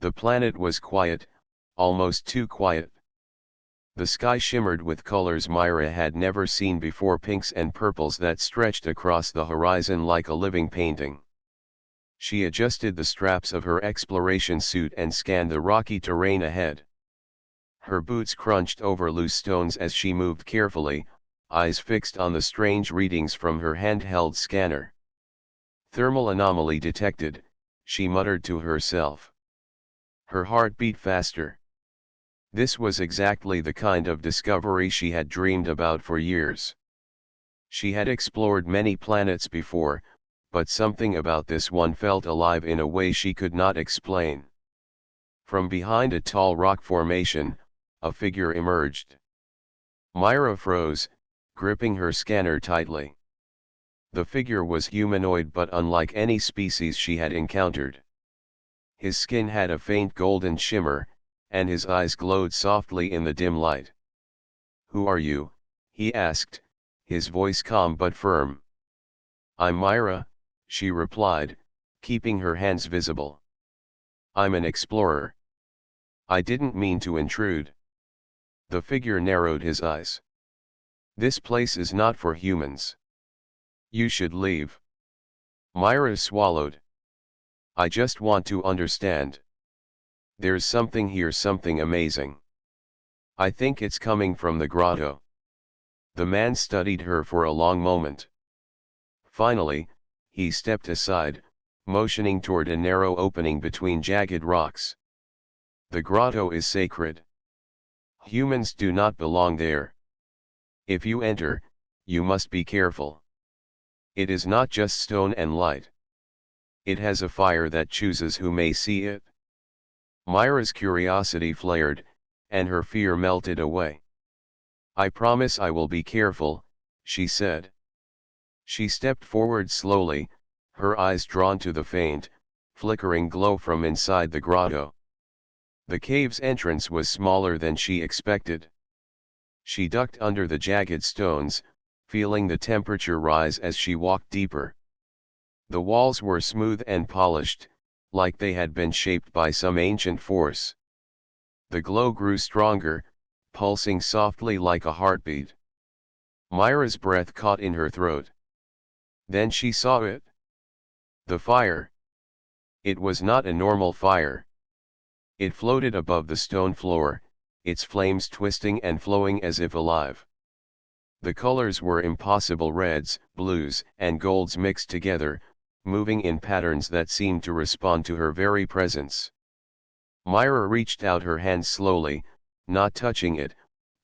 The planet was quiet, almost too quiet. The sky shimmered with colors Myra had never seen before, pinks and purples that stretched across the horizon like a living painting. She adjusted the straps of her exploration suit and scanned the rocky terrain ahead. Her boots crunched over loose stones as she moved carefully, eyes fixed on the strange readings from her handheld scanner. Thermal anomaly detected, she muttered to herself. Her heart beat faster. This was exactly the kind of discovery she had dreamed about for years. She had explored many planets before, but something about this one felt alive in a way she could not explain. From behind a tall rock formation, a figure emerged. Myra froze, gripping her scanner tightly. The figure was humanoid but unlike any species she had encountered. His skin had a faint golden shimmer, and his eyes glowed softly in the dim light. "Who are you?" he asked, his voice calm but firm. "I'm Myra," she replied, keeping her hands visible. "I'm an explorer. I didn't mean to intrude." The figure narrowed his eyes. "This place is not for humans. You should leave." Myra swallowed. "I just want to understand. There's something here, something amazing. I think it's coming from the grotto." The man studied her for a long moment. Finally, he stepped aside, motioning toward a narrow opening between jagged rocks. "The grotto is sacred. Humans do not belong there. If you enter, you must be careful. It is not just stone and light. It has a fire that chooses who may see it." Myra's curiosity flared, and her fear melted away. "I promise I will be careful," she said. She stepped forward slowly, her eyes drawn to the faint, flickering glow from inside the grotto. The cave's entrance was smaller than she expected. She ducked under the jagged stones, feeling the temperature rise as she walked deeper. The walls were smooth and polished, like they had been shaped by some ancient force. The glow grew stronger, pulsing softly like a heartbeat. Myra's breath caught in her throat. Then she saw it. The fire. It was not a normal fire. It floated above the stone floor, its flames twisting and flowing as if alive. The colors were impossible reds, blues, and golds mixed together, moving in patterns that seemed to respond to her very presence. Myra reached out her hand slowly, not touching it,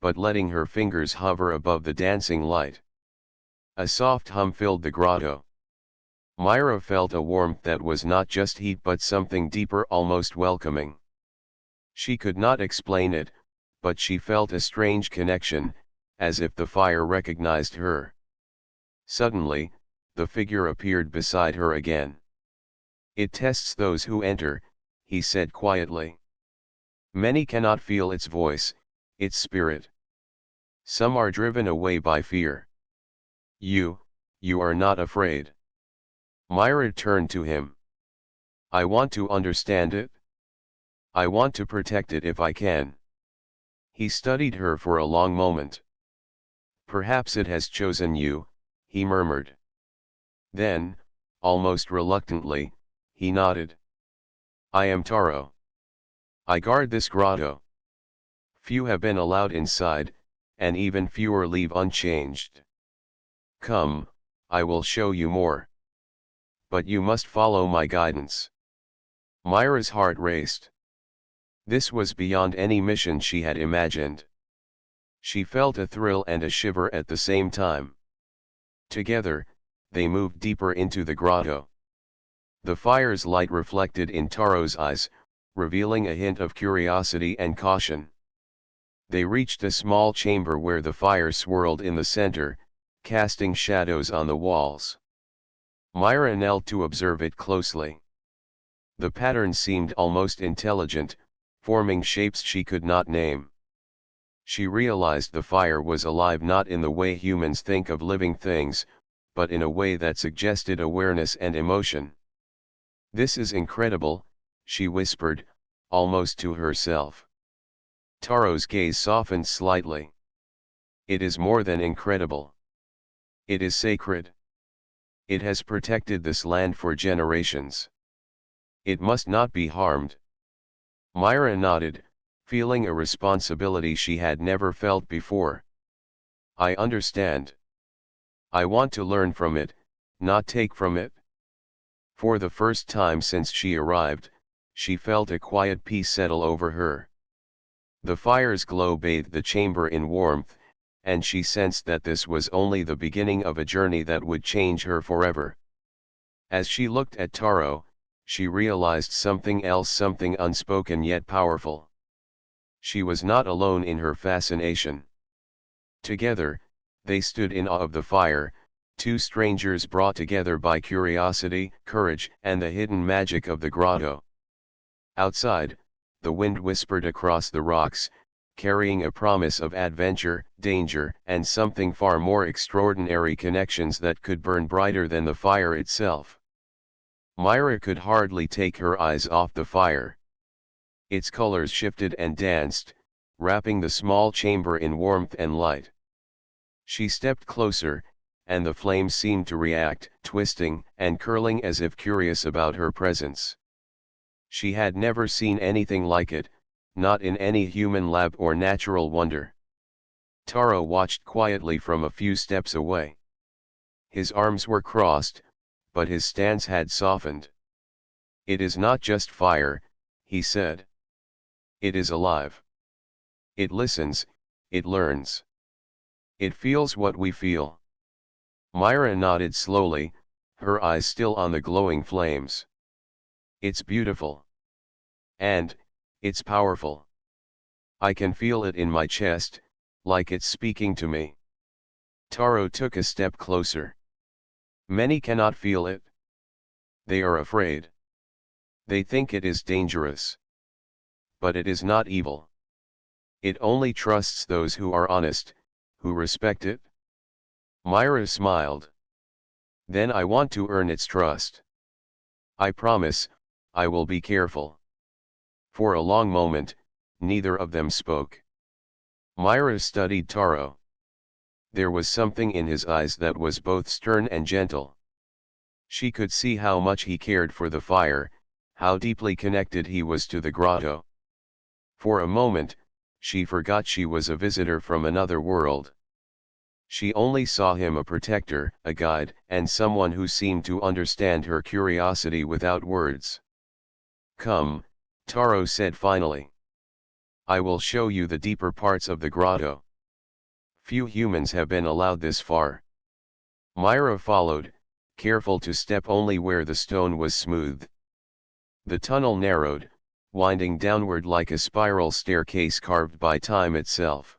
but letting her fingers hover above the dancing light. A soft hum filled the grotto. Myra felt a warmth that was not just heat but something deeper, almost welcoming. She could not explain it, but she felt a strange connection, as if the fire recognized her. Suddenly, the figure appeared beside her again. "It tests those who enter," he said quietly. "Many cannot feel its voice, its spirit. Some are driven away by fear. You are not afraid." Myra turned to him. "I want to understand it. I want to protect it if I can." He studied her for a long moment. "Perhaps it has chosen you," he murmured. Then, almost reluctantly, he nodded. "I am Taro. I guard this grotto. Few have been allowed inside, and even fewer leave unchanged. Come, I will show you more. But you must follow my guidance." Myra's heart raced. This was beyond any mission she had imagined. She felt a thrill and a shiver at the same time. Together, they moved deeper into the grotto. The fire's light reflected in Taro's eyes, revealing a hint of curiosity and caution. They reached a small chamber where the fire swirled in the center, casting shadows on the walls. Myra knelt to observe it closely. The pattern seemed almost intelligent, forming shapes she could not name. She realized the fire was alive not in the way humans think of living things, but in a way that suggested awareness and emotion. "This is incredible," she whispered, almost to herself. Taro's gaze softened slightly. It is more than incredible. It is sacred. It has protected this land for generations. It must not be harmed. Myra nodded, feeling a responsibility she had never felt before. I understand. I want to learn from it, not take from it. For the first time since she arrived, she felt a quiet peace settle over her. The fire's glow bathed the chamber in warmth, and she sensed that this was only the beginning of a journey that would change her forever. As she looked at Taro, she realized something else, something unspoken yet powerful. She was not alone in her fascination. Together, they stood in awe of the fire, two strangers brought together by curiosity, courage, and the hidden magic of the grotto. Outside, the wind whispered across the rocks, carrying a promise of adventure, danger, and something far more extraordinary, connections that could burn brighter than the fire itself. Myra could hardly take her eyes off the fire. Its colors shifted and danced, wrapping the small chamber in warmth and light. She stepped closer, and the flames seemed to react, twisting and curling as if curious about her presence. She had never seen anything like it, not in any human lab or natural wonder. Taro watched quietly from a few steps away. His arms were crossed, but his stance had softened. It is not just fire, he said. It is alive. It listens, it learns. It feels what we feel. Myra nodded slowly, her eyes still on the glowing flames. It's beautiful. And, it's powerful. I can feel it in my chest, like it's speaking to me. Taro took a step closer. Many cannot feel it. They are afraid. They think it is dangerous. But it is not evil. It only trusts those who are honest, who respect it. Myra smiled. Then I want to earn its trust. I promise, I will be careful. For a long moment, neither of them spoke. Myra studied Taro. There was something in his eyes that was both stern and gentle. She could see how much he cared for the fire, how deeply connected he was to the grotto. For a moment, she forgot she was a visitor from another world. She only saw him a protector, a guide, and someone who seemed to understand her curiosity without words. Come, Taro said finally. I will show you the deeper parts of the grotto. Few humans have been allowed this far. Myra followed, careful to step only where the stone was smooth. The tunnel narrowed, winding downward like a spiral staircase carved by time itself.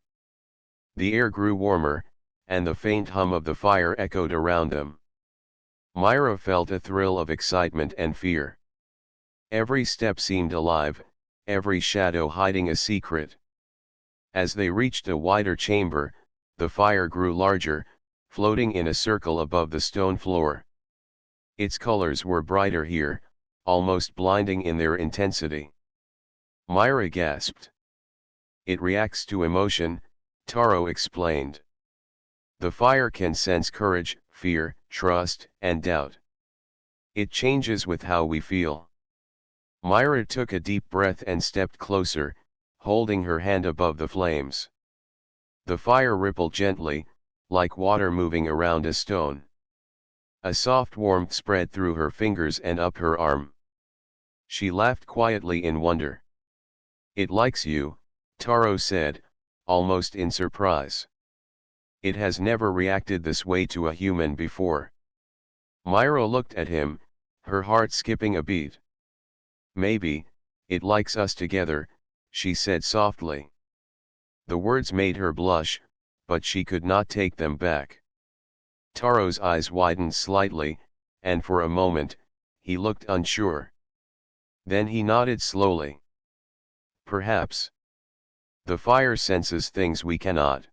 The air grew warmer, and the faint hum of the fire echoed around them. Myra felt a thrill of excitement and fear. Every step seemed alive, every shadow hiding a secret. As they reached a wider chamber, the fire grew larger, floating in a circle above the stone floor. Its colors were brighter here, almost blinding in their intensity. Myra gasped. It reacts to emotion, Taro explained. The fire can sense courage, fear, trust, and doubt. It changes with how we feel. Myra took a deep breath and stepped closer, holding her hand above the flames. The fire rippled gently, like water moving around a stone. A soft warmth spread through her fingers and up her arm. She laughed quietly in wonder. It likes you, Taro said, almost in surprise. It has never reacted this way to a human before. Myra looked at him, her heart skipping a beat. Maybe, it likes us together, she said softly. The words made her blush, but she could not take them back. Taro's eyes widened slightly, and for a moment, he looked unsure. Then he nodded slowly. Perhaps. The fire senses things we cannot.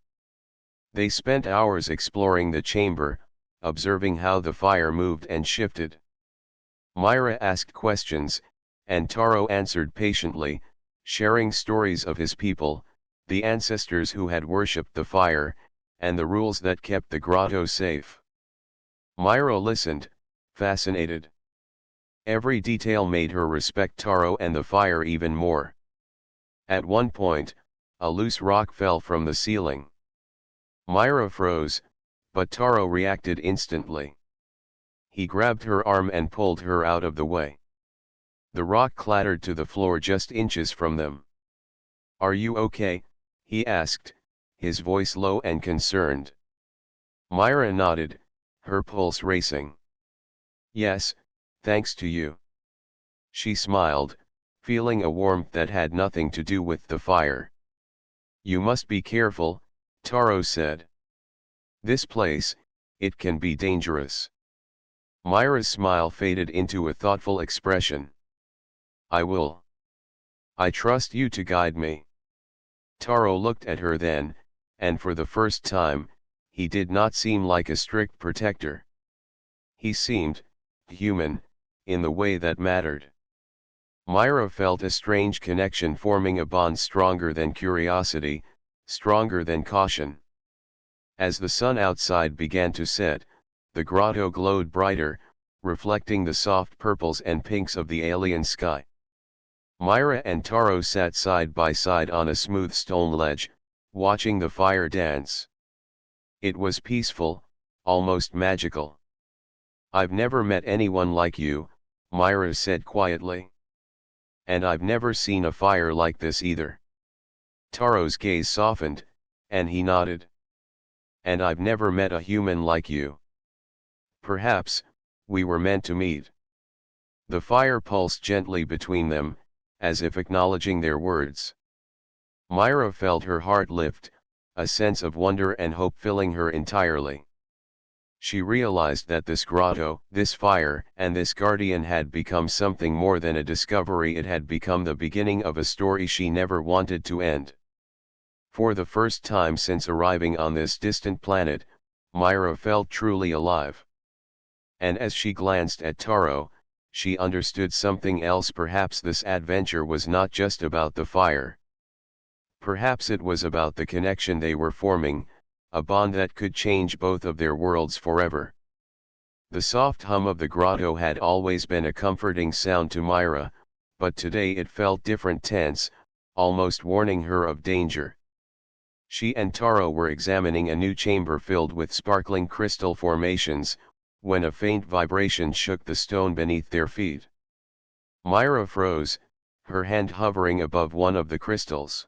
They spent hours exploring the chamber, observing how the fire moved and shifted. Myra asked questions, and Taro answered patiently, sharing stories of his people, the ancestors who had worshipped the fire, and the rules that kept the grotto safe. Myra listened, fascinated. Every detail made her respect Taro and the fire even more. At one point, a loose rock fell from the ceiling. Myra froze, but Taro reacted instantly. He grabbed her arm and pulled her out of the way. The rock clattered to the floor just inches from them. "Are you okay?" he asked, his voice low and concerned. Myra nodded, her pulse racing. "Yes, thanks to you." She smiled, feeling a warmth that had nothing to do with the fire. "You must be careful," Taro said. "This place, it can be dangerous." Myra's smile faded into a thoughtful expression. "I will. I trust you to guide me." Taro looked at her then, and for the first time, he did not seem like a strict protector. He seemed human, in the way that mattered. Myra felt a strange connection, forming a bond stronger than curiosity, stronger than caution. As the sun outside began to set, the grotto glowed brighter, reflecting the soft purples and pinks of the alien sky. Myra and Taro sat side by side on a smooth stone ledge, watching the fire dance. It was peaceful, almost magical. "I've never met anyone like you," Myra said quietly. "And I've never seen a fire like this either." Taro's gaze softened, and he nodded. "And I've never met a human like you. Perhaps, we were meant to meet." The fire pulsed gently between them, as if acknowledging their words. Myra felt her heart lift, a sense of wonder and hope filling her entirely. She realized that this grotto, this fire, and this guardian had become something more than a discovery. It had become the beginning of a story she never wanted to end. For the first time since arriving on this distant planet, Myra felt truly alive. And as she glanced at Taro, she understood something else. Perhaps this adventure was not just about the fire. Perhaps it was about the connection they were forming, a bond that could change both of their worlds forever. The soft hum of the grotto had always been a comforting sound to Myra, but today it felt different, tense, almost warning her of danger. She and Taro were examining a new chamber filled with sparkling crystal formations, when a faint vibration shook the stone beneath their feet. Myra froze, her hand hovering above one of the crystals.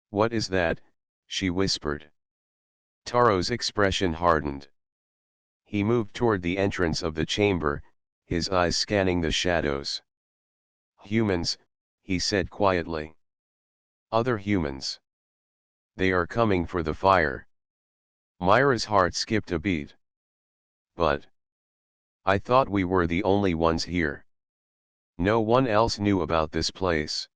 "What is that?" she whispered. Taro's expression hardened. He moved toward the entrance of the chamber, his eyes scanning the shadows. "Humans," he said quietly. "Other humans. They are coming for the fire." Myra's heart skipped a beat. "But I thought we were the only ones here. No one else knew about this place."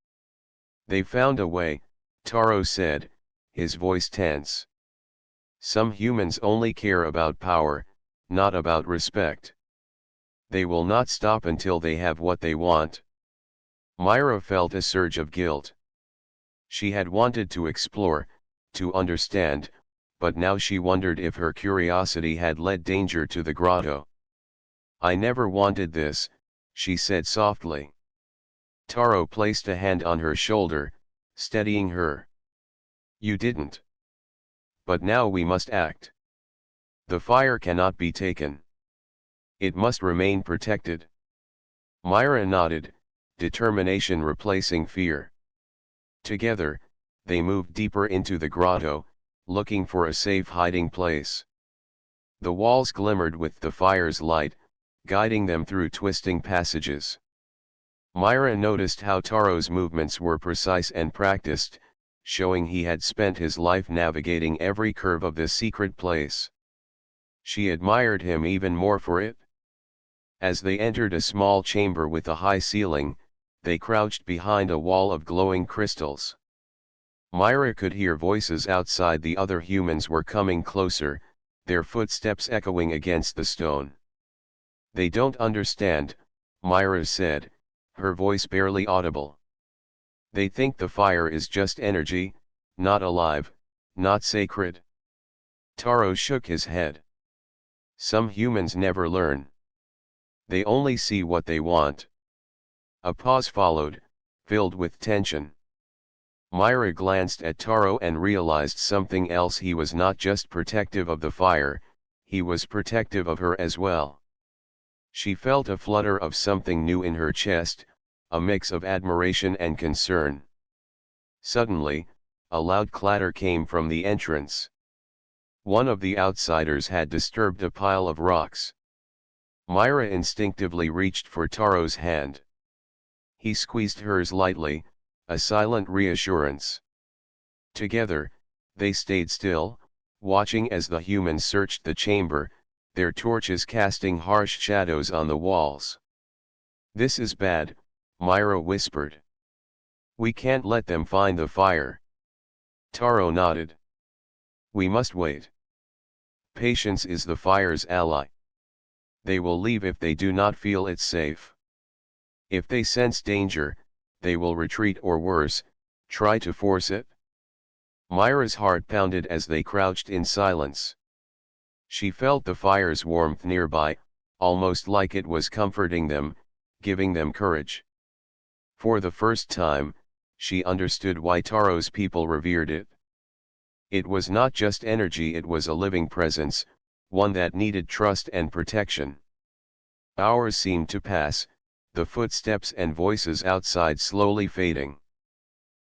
"They found a way," Taro said, his voice tense. "Some humans only care about power, not about respect. They will not stop until they have what they want." Myra felt a surge of guilt. She had wanted to explore, to understand, but now she wondered if her curiosity had led danger to the grotto. "I never wanted this," she said softly. Taro placed a hand on her shoulder, steadying her. "You didn't. But now we must act. The fire cannot be taken. It must remain protected." Myra nodded, determination replacing fear. Together, they moved deeper into the grotto, looking for a safe hiding place. The walls glimmered with the fire's light, guiding them through twisting passages. Myra noticed how Taro's movements were precise and practiced, showing he had spent his life navigating every curve of this secret place. She admired him even more for it. As they entered a small chamber with a high ceiling, they crouched behind a wall of glowing crystals. Myra could hear voices outside. The other humans were coming closer, their footsteps echoing against the stone. "They don't understand," Myra said, her voice barely audible. They think the fire is just energy, not alive, not sacred. Taro shook his head. Some humans never learn. They only see what they want. A pause followed, filled with tension. Myra glanced at Taro and realized something else. He was not just protective of the fire, he was protective of her as well. She felt a flutter of something new in her chest, a mix of admiration and concern. Suddenly, a loud clatter came from the entrance. One of the outsiders had disturbed a pile of rocks. Myra instinctively reached for Taro's hand. He squeezed hers lightly, a silent reassurance. Together, they stayed still, watching as the humans searched the chamber, their torches casting harsh shadows on the walls. "This is bad," Myra whispered. "We can't let them find the fire." Taro nodded. "We must wait. Patience is the fire's ally. They will leave if they do not feel it's safe. If they sense danger, they will retreat or worse, try to force it." Myra's heart pounded as they crouched in silence. She felt the fire's warmth nearby, almost like it was comforting them, giving them courage. For the first time, she understood why Taro's people revered it. It was not just energy, it was a living presence, one that needed trust and protection. Hours seemed to pass, the footsteps and voices outside slowly fading.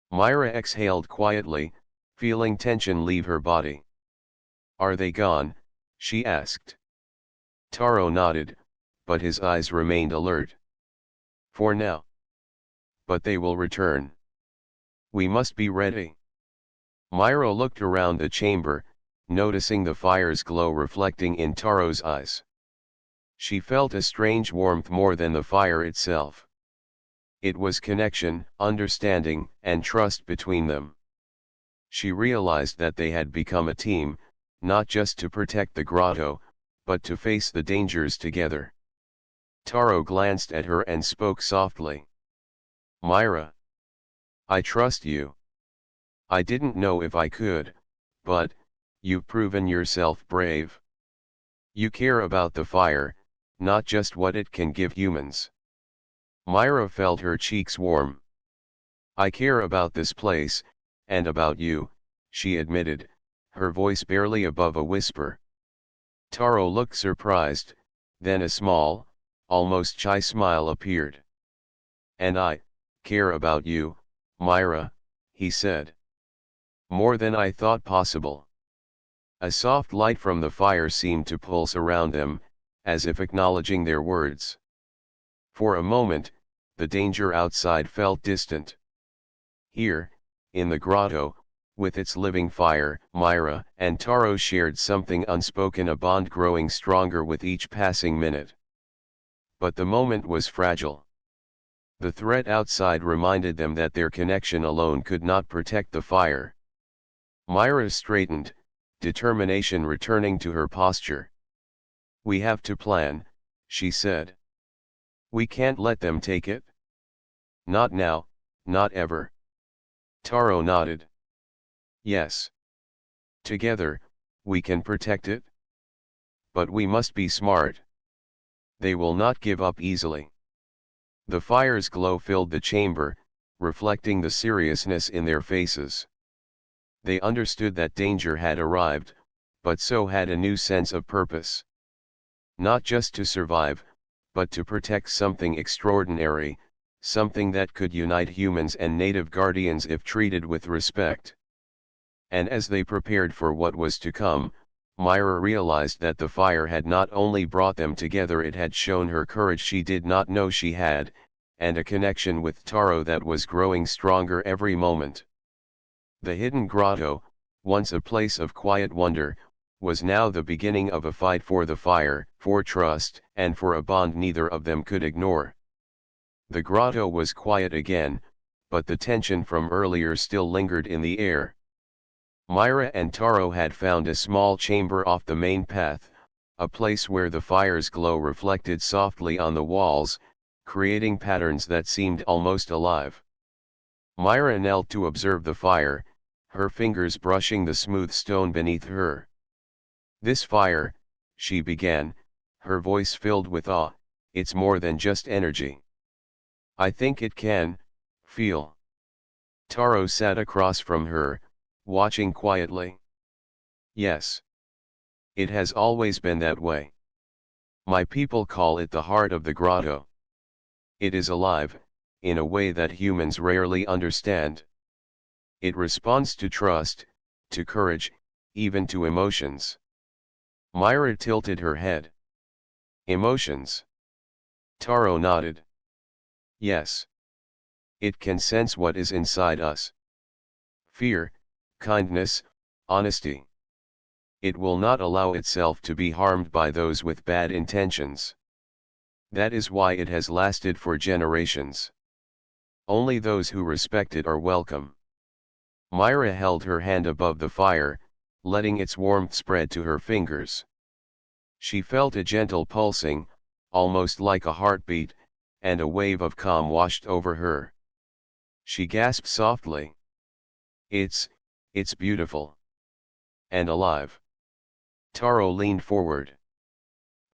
Myra exhaled quietly, feeling tension leave her body. "Are they gone?" she asked. Taro nodded, but his eyes remained alert. "For now. But they will return. We must be ready." Myra looked around the chamber, noticing the fire's glow reflecting in Taro's eyes. She felt a strange warmth more than the fire itself. It was connection, understanding, and trust between them. She realized that they had become a team, not just to protect the grotto, but to face the dangers together. Taro glanced at her and spoke softly. "Myra, I trust you. I didn't know if I could, but you've proven yourself brave. You care about the fire, not just what it can give humans." Myra felt her cheeks warm. "I care about this place, and about you," she admitted, her voice barely above a whisper. Taro looked surprised, then a small, almost shy smile appeared. "And I care about you, Myra," he said. "More than I thought possible." A soft light from the fire seemed to pulse around them, as if acknowledging their words. For a moment, the danger outside felt distant. Here, in the grotto, with its living fire, Myra and Taro shared something unspoken, a bond growing stronger with each passing minute. But the moment was fragile. The threat outside reminded them that their connection alone could not protect the fire. Myra straightened, determination returning to her posture. "We have to plan," she said. "We can't let them take it. Not now, not ever." Taro nodded. "Yes. Together, we can protect it. But we must be smart. They will not give up easily." The fire's glow filled the chamber, reflecting the seriousness in their faces. They understood that danger had arrived, but so had a new sense of purpose. Not just to survive, but to protect something extraordinary, something that could unite humans and native guardians if treated with respect. And as they prepared for what was to come, Myra realized that the fire had not only brought them together, it had shown her courage she did not know she had, and a connection with Taro that was growing stronger every moment. The hidden grotto, once a place of quiet wonder, was now the beginning of a fight for the fire, for trust, and for a bond neither of them could ignore. The grotto was quiet again, but the tension from earlier still lingered in the air. Myra and Taro had found a small chamber off the main path, a place where the fire's glow reflected softly on the walls, creating patterns that seemed almost alive. Myra knelt to observe the fire, her fingers brushing the smooth stone beneath her. "This fire," she began, her voice filled with awe, "it's more than just energy. I think it can feel." Taro sat across from her, watching quietly. "Yes. It has always been that way. My people call it the heart of the grotto. It is alive, in a way that humans rarely understand. It responds to trust, to courage, even to emotions." Myra tilted her head. "Emotions?" Taro nodded. "Yes. It can sense what is inside us. Fear, kindness, honesty. It will not allow itself to be harmed by those with bad intentions. That is why it has lasted for generations. Only those who respect it are welcome." Myra held her hand above the fire, letting its warmth spread to her fingers. She felt a gentle pulsing, almost like a heartbeat, and a wave of calm washed over her. She gasped softly. It's beautiful. And alive." Taro leaned forward.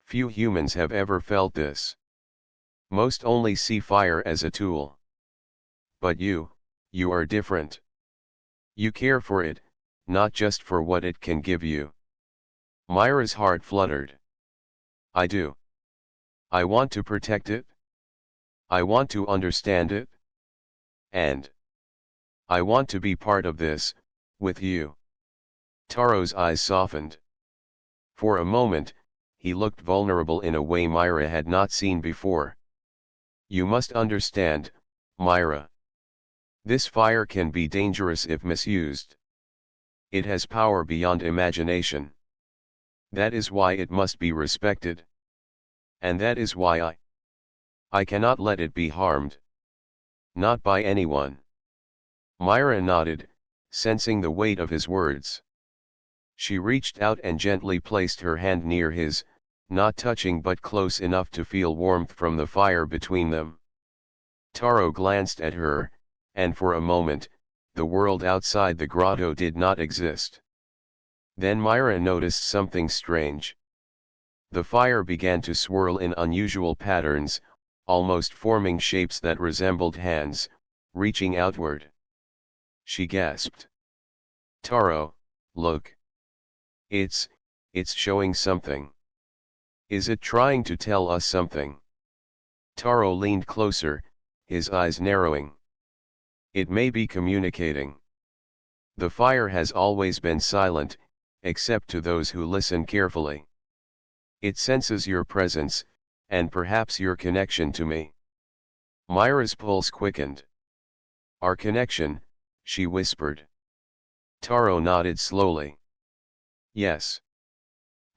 "Few humans have ever felt this. Most only see fire as a tool. But you are different. You care for it, not just for what it can give you." Myra's heart fluttered. "I do. I want to protect it. I want to understand it. And I want to be part of this, with you." Taro's eyes softened. For a moment, he looked vulnerable in a way Myra had not seen before. "You must understand, Myra. This fire can be dangerous if misused. It has power beyond imagination. That is why it must be respected. And that is why I cannot let it be harmed. Not by anyone." Myra nodded, sensing the weight of his words. She reached out and gently placed her hand near his, not touching but close enough to feel warmth from the fire between them. Taro glanced at her, and for a moment, the world outside the grotto did not exist. Then Myra noticed something strange. The fire began to swirl in unusual patterns, almost forming shapes that resembled hands, reaching outward. She gasped. "Taro, look. It's showing something. Is it trying to tell us something?" Taro leaned closer, his eyes narrowing. "It may be communicating. The fire has always been silent, except to those who listen carefully. It senses your presence, and perhaps your connection to me." Myra's pulse quickened. "Our connection," she whispered. Taro nodded slowly. "Yes.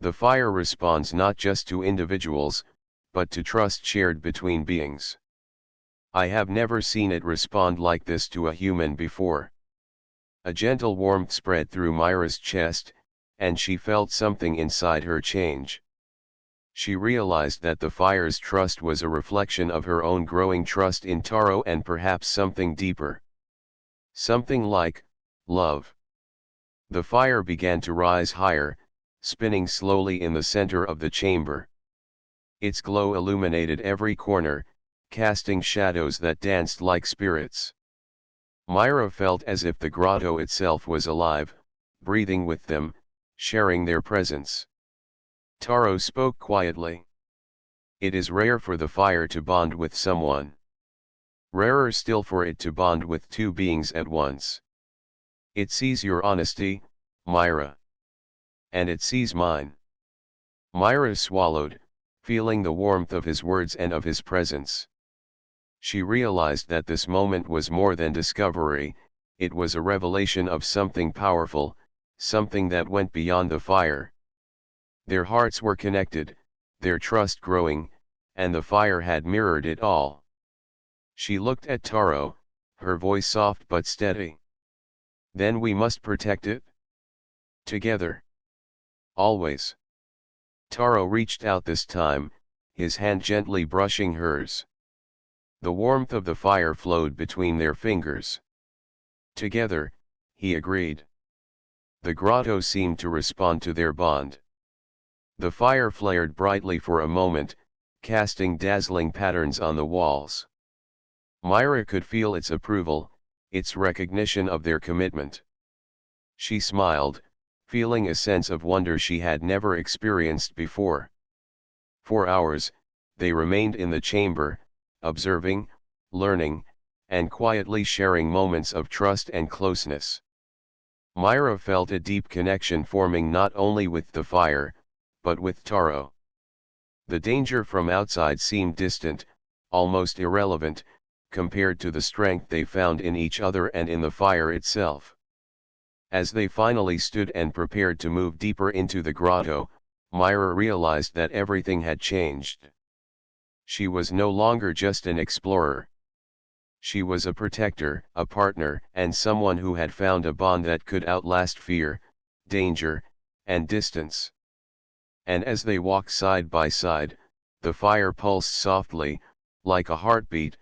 The fire responds not just to individuals, but to trust shared between beings. I have never seen it respond like this to a human before." A gentle warmth spread through Myra's chest, and she felt something inside her change. She realized that the fire's trust was a reflection of her own growing trust in Taro and perhaps something deeper. Something like love. The fire began to rise higher, spinning slowly in the center of the chamber. Its glow illuminated every corner, casting shadows that danced like spirits. Myra felt as if the grotto itself was alive, breathing with them, sharing their presence. Taro spoke quietly. "It is rare for the fire to bond with someone. Rarer still for it to bond with two beings at once. It sees your honesty, Myra. And it sees mine." Myra swallowed, feeling the warmth of his words and of his presence. She realized that this moment was more than discovery, it was a revelation of something powerful, something that went beyond the fire. Their hearts were connected, their trust growing, and the fire had mirrored it all. She looked at Taro, her voice soft but steady. "Then we must protect it? Together. Always." Taro reached out this time, his hand gently brushing hers. The warmth of the fire flowed between their fingers. Together, he agreed. The grotto seemed to respond to their bond. The fire flared brightly for a moment, casting dazzling patterns on the walls. Myra could feel its approval, its recognition of their commitment. She smiled, feeling a sense of wonder she had never experienced before. For hours, they remained in the chamber, observing, learning, and quietly sharing moments of trust and closeness. Myra felt a deep connection forming not only with the fire, but with Taro. The danger from outside seemed distant, almost irrelevant, compared to the strength they found in each other and in the fire itself. As they finally stood and prepared to move deeper into the grotto, Myra realized that everything had changed. She was no longer just an explorer. She was a protector, a partner, and someone who had found a bond that could outlast fear, danger, and distance. And as they walked side by side, the fire pulsed softly, like a heartbeat,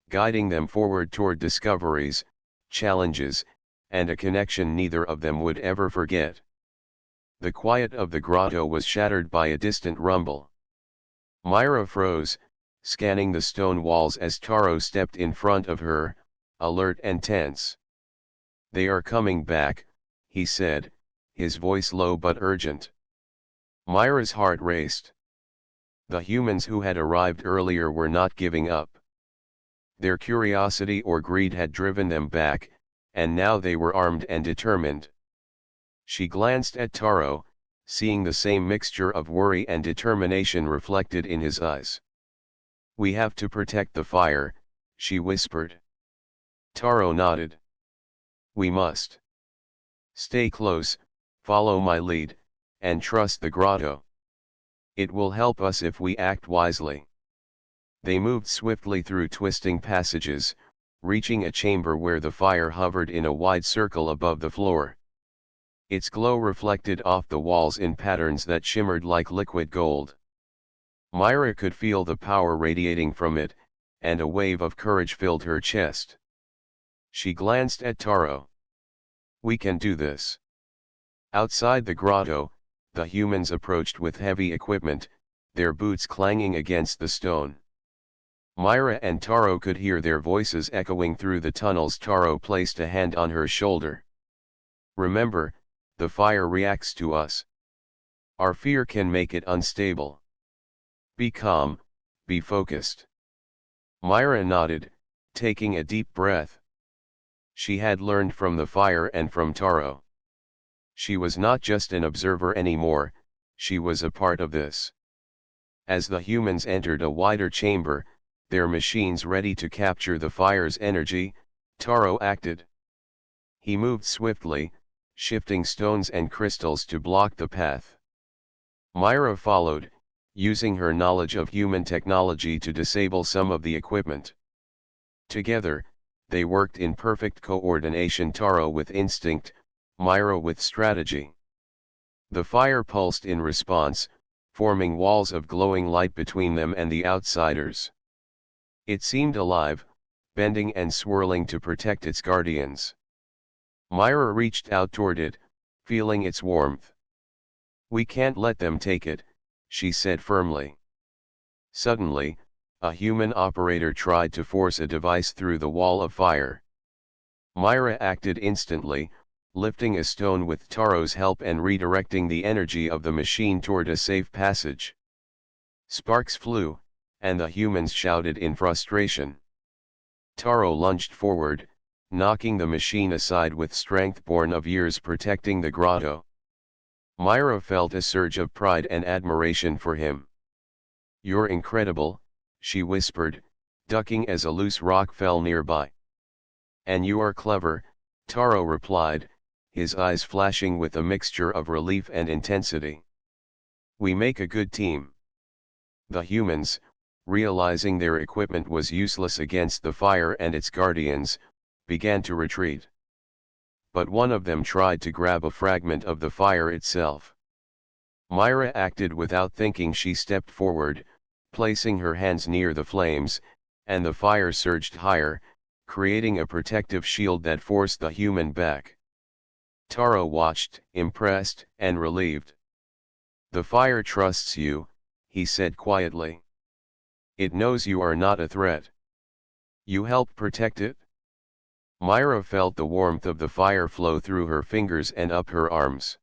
guiding them forward toward discoveries, challenges, and a connection neither of them would ever forget. The quiet of the grotto was shattered by a distant rumble. Myra froze, scanning the stone walls as Taro stepped in front of her, alert and tense. "They are coming back," he said, his voice low but urgent. Myra's heart raced. The humans who had arrived earlier were not giving up. Their curiosity or greed had driven them back, and now they were armed and determined. She glanced at Taro, seeing the same mixture of worry and determination reflected in his eyes. "We have to protect the fire," she whispered. Taro nodded. "We must. Stay close, follow my lead, and trust the grotto. It will help us if we act wisely." They moved swiftly through twisting passages, reaching a chamber where the fire hovered in a wide circle above the floor. Its glow reflected off the walls in patterns that shimmered like liquid gold. Myra could feel the power radiating from it, and a wave of courage filled her chest. She glanced at Taro. "We can do this." Outside the grotto, the humans approached with heavy equipment, their boots clanging against the stone. Myra and Taro could hear their voices echoing through the tunnels. Taro placed a hand on her shoulder. "Remember, the fire reacts to us. Our fear can make it unstable. Be calm, be focused." Myra nodded, taking a deep breath. She had learned from the fire and from Taro. She was not just an observer anymore, she was a part of this. As the humans entered a wider chamber, their machines ready to capture the fire's energy, Taro acted. He moved swiftly, shifting stones and crystals to block the path. Myra followed, using her knowledge of human technology to disable some of the equipment. Together, they worked in perfect coordination, Taro with instinct, Myra with strategy. The fire pulsed in response, forming walls of glowing light between them and the outsiders. It seemed alive, bending and swirling to protect its guardians. Myra reached out toward it, feeling its warmth. "We can't let them take it," she said firmly. Suddenly, a human operator tried to force a device through the wall of fire. Myra acted instantly, lifting a stone with Taro's help and redirecting the energy of the machine toward a safe passage. Sparks flew, and the humans shouted in frustration. Taro lunged forward, knocking the machine aside with strength born of years protecting the grotto. Myra felt a surge of pride and admiration for him. "You're incredible," she whispered, ducking as a loose rock fell nearby. "And you are clever," Taro replied, his eyes flashing with a mixture of relief and intensity. "We make a good team." The humans, realizing their equipment was useless against the fire and its guardians, began to retreat. But one of them tried to grab a fragment of the fire itself. Myra acted without thinking. She stepped forward, placing her hands near the flames, and the fire surged higher, creating a protective shield that forced the human back. Taro watched, impressed and relieved. "The fire trusts you," he said quietly. "It knows you are not a threat. You help protect it?" Myra felt the warmth of the fire flow through her fingers and up her arms.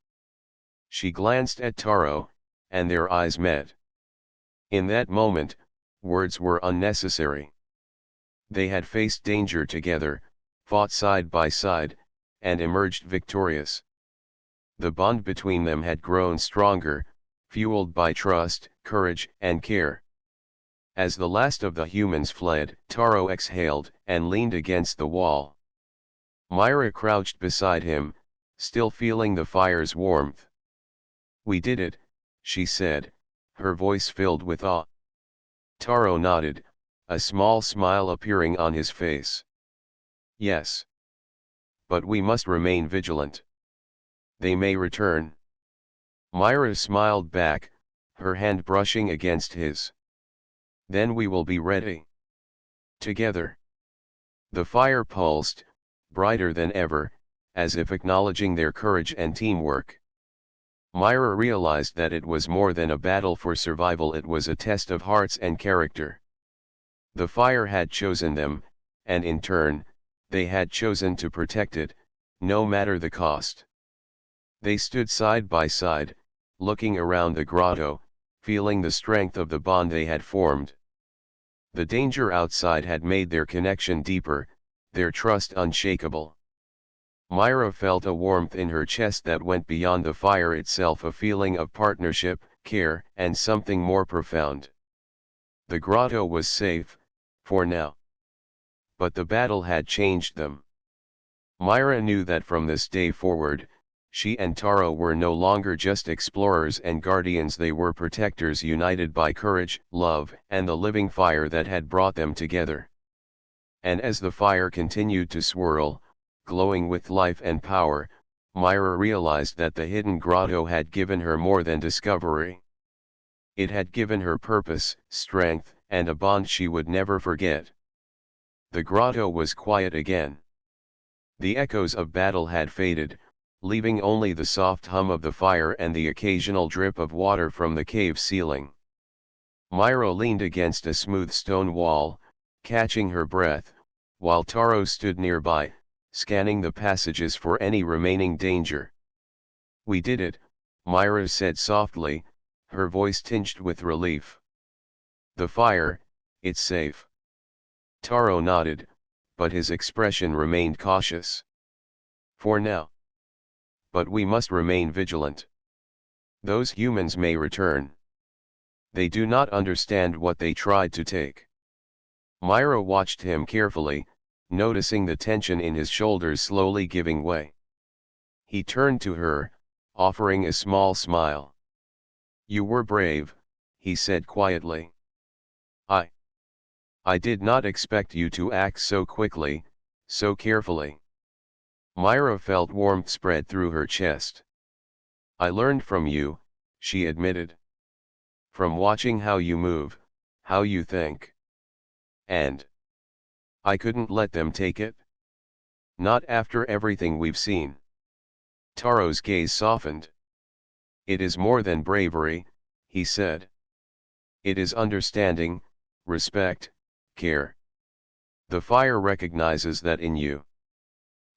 She glanced at Taro, and their eyes met. In that moment, words were unnecessary. They had faced danger together, fought side by side, and emerged victorious. The bond between them had grown stronger, fueled by trust, courage, and care. As the last of the humans fled, Taro exhaled and leaned against the wall. Myra crouched beside him, still feeling the fire's warmth. "We did it," she said, her voice filled with awe. Taro nodded, a small smile appearing on his face. "Yes. But we must remain vigilant. They may return." Myra smiled back, her hand brushing against his. "Then we will be ready. Together." The fire pulsed, brighter than ever, as if acknowledging their courage and teamwork. Myra realized that it was more than a battle for survival, it was a test of hearts and character. The fire had chosen them, and in turn, they had chosen to protect it, no matter the cost. They stood side by side, looking around the grotto, feeling the strength of the bond they had formed. The danger outside had made their connection deeper, their trust unshakable. Myra felt a warmth in her chest that went beyond the fire itself, a feeling of partnership, care, and something more profound. The grotto was safe, for now. But the battle had changed them. Myra knew that from this day forward, she and Taro were no longer just explorers and guardians, they were protectors united by courage, love, and the living fire that had brought them together. And as the fire continued to swirl, glowing with life and power, Myra realized that the hidden grotto had given her more than discovery. It had given her purpose, strength, and a bond she would never forget. The grotto was quiet again. The echoes of battle had faded, leaving only the soft hum of the fire and the occasional drip of water from the cave ceiling. Myra leaned against a smooth stone wall, catching her breath, while Taro stood nearby, scanning the passages for any remaining danger. "We did it," Myra said softly, her voice tinged with relief. "The fire, it's safe." Taro nodded, but his expression remained cautious. "For now. But we must remain vigilant. Those humans may return. They do not understand what they tried to take." Myra watched him carefully, noticing the tension in his shoulders slowly giving way. He turned to her, offering a small smile. "You were brave," he said quietly. I did not expect you to act so quickly, so carefully." Myra felt warmth spread through her chest. "I learned from you," she admitted. "From watching how you move, how you think. And I couldn't let them take it. Not after everything we've seen." Taro's gaze softened. "It is more than bravery," he said. "It is understanding, respect, care. The fire recognizes that in you.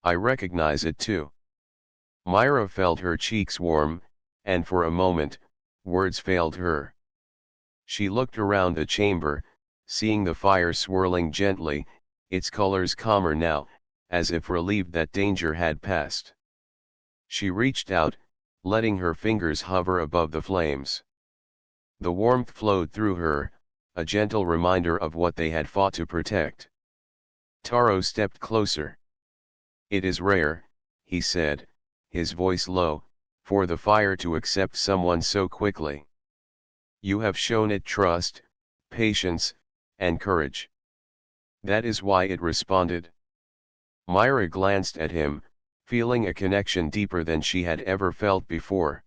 I recognize it too." Myra felt her cheeks warm, and for a moment, words failed her. She looked around the chamber, seeing the fire swirling gently, its colors calmer now, as if relieved that danger had passed. She reached out, letting her fingers hover above the flames. The warmth flowed through her, a gentle reminder of what they had fought to protect. Taro stepped closer. "It is rare," he said, his voice low, "for the fire to accept someone so quickly. You have shown it trust, patience, and courage. That is why it responded." Myra glanced at him, feeling a connection deeper than she had ever felt before.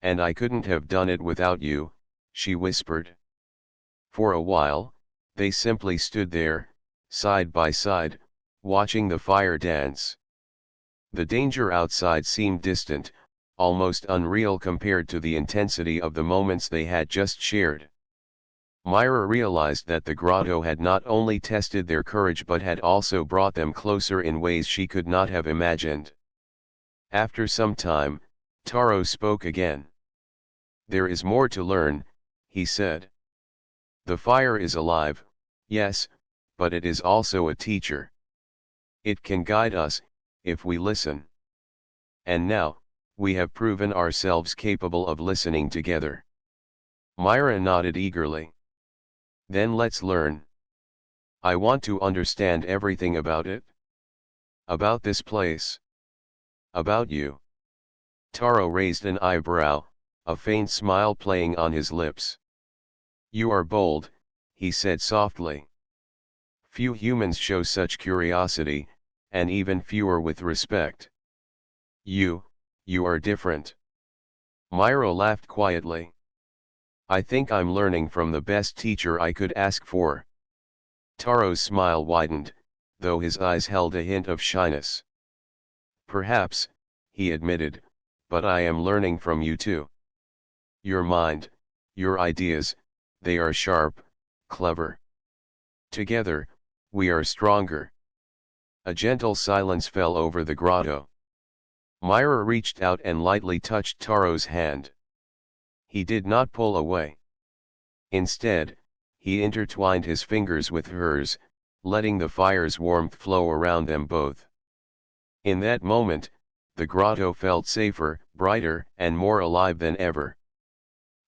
"And I couldn't have done it without you," she whispered. For a while, They simply stood there, side by side, watching the fire dance. The danger outside seemed distant, almost unreal compared to the intensity of the moments they had just shared. Myra realized that the grotto had not only tested their courage but had also brought them closer in ways she could not have imagined. After some time, Taro spoke again. "There is more to learn," he said. "The fire is alive, yes, but it is also a teacher. It can guide us, if we listen. And now, we have proven ourselves capable of listening together." Myra nodded eagerly. "Then let's learn. I want to understand everything about it. About this place. About you." Taro raised an eyebrow, a faint smile playing on his lips. "You are bold," he said softly. "Few humans show such curiosity, and even fewer with respect. You are different." Myra laughed quietly. "I think I'm learning from the best teacher I could ask for." Taro's smile widened, though his eyes held a hint of shyness. "Perhaps," he admitted, "but I am learning from you too. Your mind, your ideas, they are sharp, clever. Together, we are stronger." A gentle silence fell over the grotto. Myra reached out and lightly touched Taro's hand. He did not pull away. Instead, he intertwined his fingers with hers, letting the fire's warmth flow around them both. In that moment, the grotto felt safer, brighter, and more alive than ever.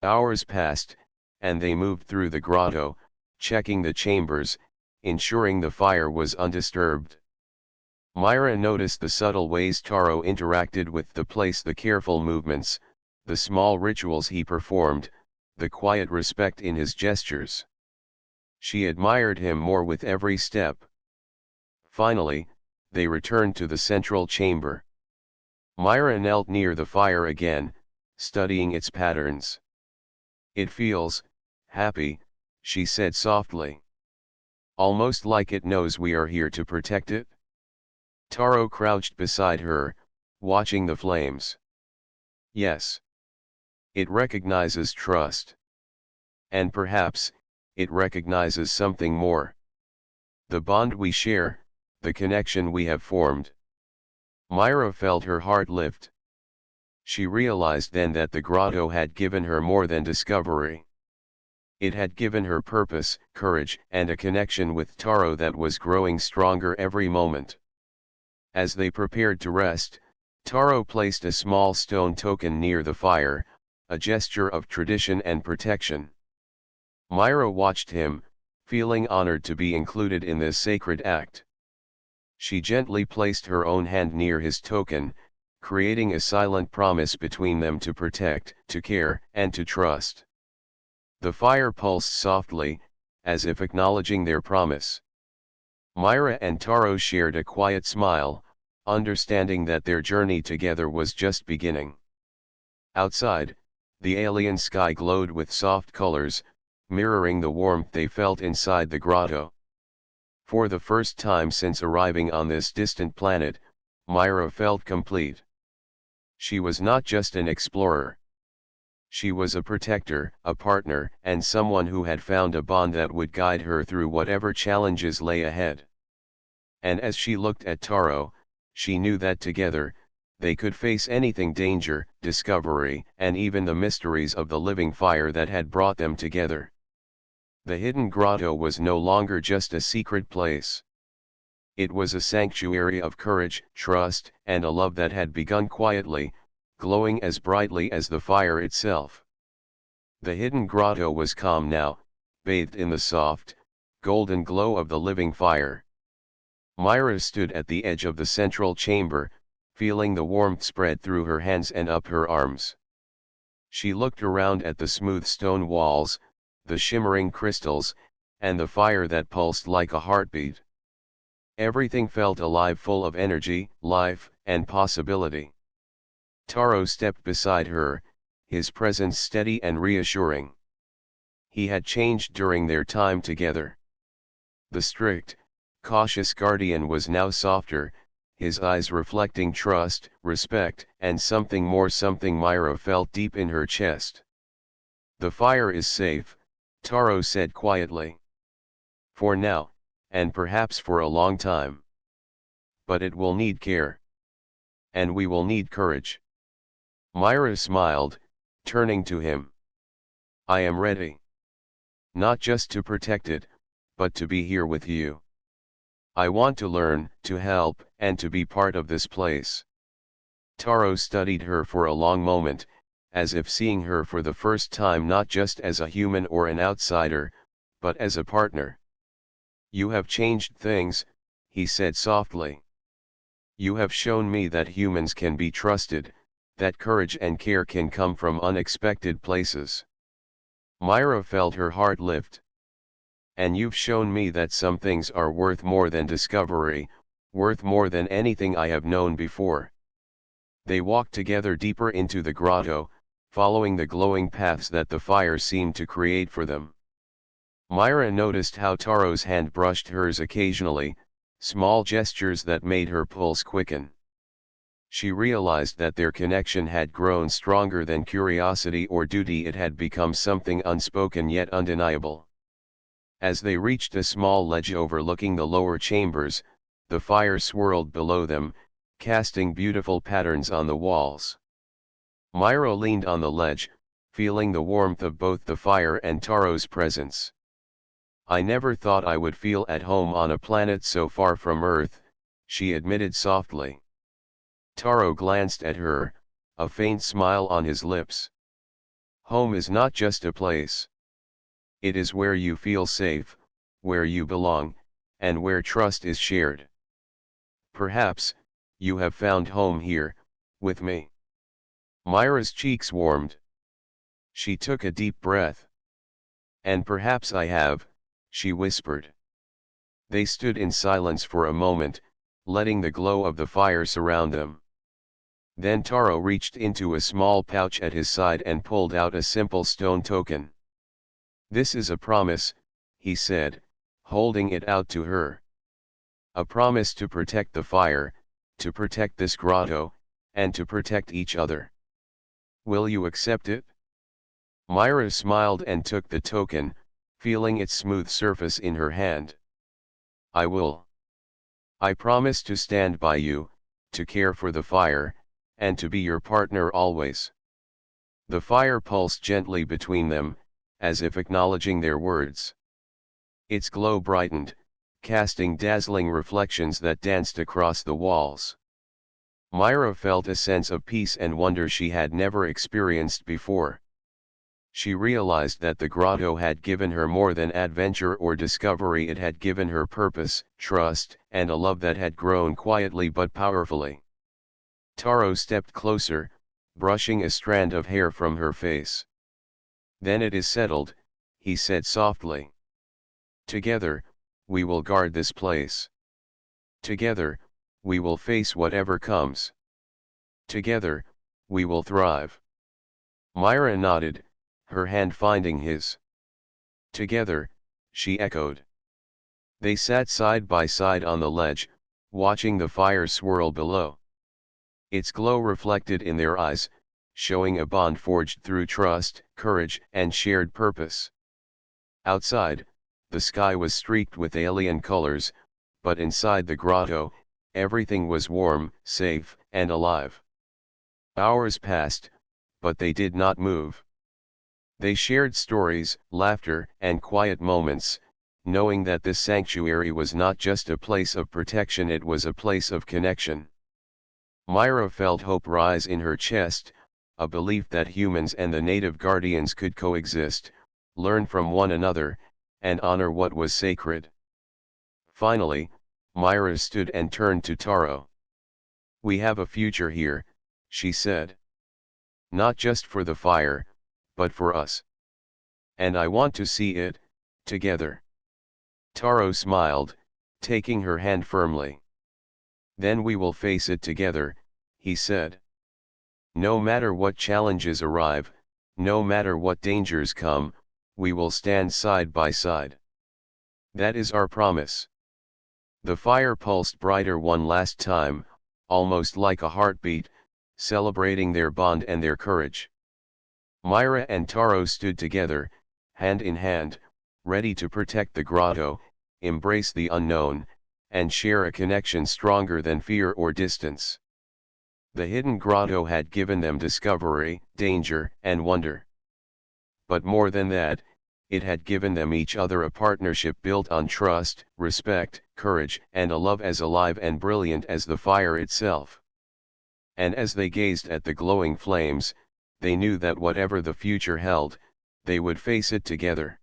Hours passed, and they moved through the grotto, checking the chambers, ensuring the fire was undisturbed. Myra noticed the subtle ways Taro interacted with the place, the careful movements, the small rituals he performed, the quiet respect in his gestures. She admired him more with every step. Finally, they returned to the central chamber. Myra knelt near the fire again, studying its patterns. "It feels happy," she said softly. "Almost like it knows we are here to protect it." Taro crouched beside her, watching the flames. "Yes. It recognizes trust. And perhaps, it recognizes something more. The bond we share, the connection we have formed." Myra felt her heart lift. She realized then that the grotto had given her more than discovery. It had given her purpose, courage, and a connection with Taro that was growing stronger every moment. As they prepared to rest, Taro placed a small stone token near the fire, a gesture of tradition and protection. Myra watched him, feeling honored to be included in this sacred act. She gently placed her own hand near his token, creating a silent promise between them to protect, to care, and to trust. The fire pulsed softly, as if acknowledging their promise. Myra and Taro shared a quiet smile, understanding that their journey together was just beginning. Outside, the alien sky glowed with soft colors, mirroring the warmth they felt inside the grotto. For the first time since arriving on this distant planet, Myra felt complete. She was not just an explorer. She was a protector, a partner, and someone who had found a bond that would guide her through whatever challenges lay ahead. And as she looked at Taro, she knew that together, they could face anything: danger, discovery, and even the mysteries of the living fire that had brought them together. The hidden grotto was no longer just a secret place. It was a sanctuary of courage, trust, and a love that had begun quietly, glowing as brightly as the fire itself. The hidden grotto was calm now, bathed in the soft, golden glow of the living fire. Myra stood at the edge of the central chamber, feeling the warmth spread through her hands and up her arms. She looked around at the smooth stone walls, the shimmering crystals, and the fire that pulsed like a heartbeat. Everything felt alive, full of energy, life, and possibility. Taro stepped beside her, his presence steady and reassuring. He had changed during their time together. The strict, cautious guardian was now softer, his eyes reflecting trust, respect, and something more, something Myra felt deep in her chest. "The fire is safe," Taro said quietly. "For now, and perhaps for a long time. But it will need care. And we will need courage." Myra smiled, turning to him. "I am ready. Not just to protect it, but to be here with you. I want to learn, to help, and to be part of this place." Taro studied her for a long moment, as if seeing her for the first time not just as a human or an outsider, but as a partner. "You have changed things," he said softly. "You have shown me that humans can be trusted, that courage and care can come from unexpected places." Myra felt her heart lift. "And you've shown me that some things are worth more than discovery, worth more than anything I have known before." They walked together deeper into the grotto, following the glowing paths that the fire seemed to create for them. Myra noticed how Taro's hand brushed hers occasionally, small gestures that made her pulse quicken. She realized that their connection had grown stronger than curiosity or duty. It had become something unspoken yet undeniable. As they reached a small ledge overlooking the lower chambers, the fire swirled below them, casting beautiful patterns on the walls. Myra leaned on the ledge, feeling the warmth of both the fire and Taro's presence. "I never thought I would feel at home on a planet so far from Earth," she admitted softly. Taro glanced at her, a faint smile on his lips. "Home is not just a place. It is where you feel safe, where you belong, and where trust is shared. Perhaps, you have found home here, with me." Myra's cheeks warmed. She took a deep breath. "And perhaps I have," she whispered. They stood in silence for a moment, letting the glow of the fire surround them. Then Taro reached into a small pouch at his side and pulled out a simple stone token. "This is a promise," he said, holding it out to her. "A promise to protect the fire, to protect this grotto, and to protect each other. Will you accept it?" Myra smiled and took the token, feeling its smooth surface in her hand. "I will. I promise to stand by you, to care for the fire, and to be your partner always." The fire pulsed gently between them, as if acknowledging their words. Its glow brightened, casting dazzling reflections that danced across the walls. Myra felt a sense of peace and wonder she had never experienced before. She realized that the grotto had given her more than adventure or discovery. It had given her purpose, trust, and a love that had grown quietly but powerfully. Taro stepped closer, brushing a strand of hair from her face. "Then it is settled," he said softly. "Together, we will guard this place. Together, we will face whatever comes. Together, we will thrive." Myra nodded, her hand finding his. "Together," she echoed. They sat side by side on the ledge, watching the fire swirl below. Its glow reflected in their eyes, showing a bond forged through trust, courage, and shared purpose. Outside, the sky was streaked with alien colors, but inside the grotto, everything was warm, safe, and alive. Hours passed, but they did not move. They shared stories, laughter, and quiet moments, knowing that this sanctuary was not just a place of protection, it was a place of connection. Myra felt hope rise in her chest, a belief that humans and the native guardians could coexist, learn from one another, and honor what was sacred. Finally, Myra stood and turned to Taro. "We have a future here," she said. "Not just for the fire, but for us. And I want to see it, together." Taro smiled, taking her hand firmly. "Then we will face it together," he said. "No matter what challenges arrive, no matter what dangers come, we will stand side by side." That is our promise. The fire pulsed brighter one last time, almost like a heartbeat, celebrating their bond and their courage. Myra and Taro stood together, hand in hand, ready to protect the grotto, embrace the unknown, and share a connection stronger than fear or distance. The hidden grotto had given them discovery, danger, and wonder. But more than that, it had given them each other a partnership built on trust, respect, courage, and a love as alive and brilliant as the fire itself. And as they gazed at the glowing flames, they knew that whatever the future held, they would face it together.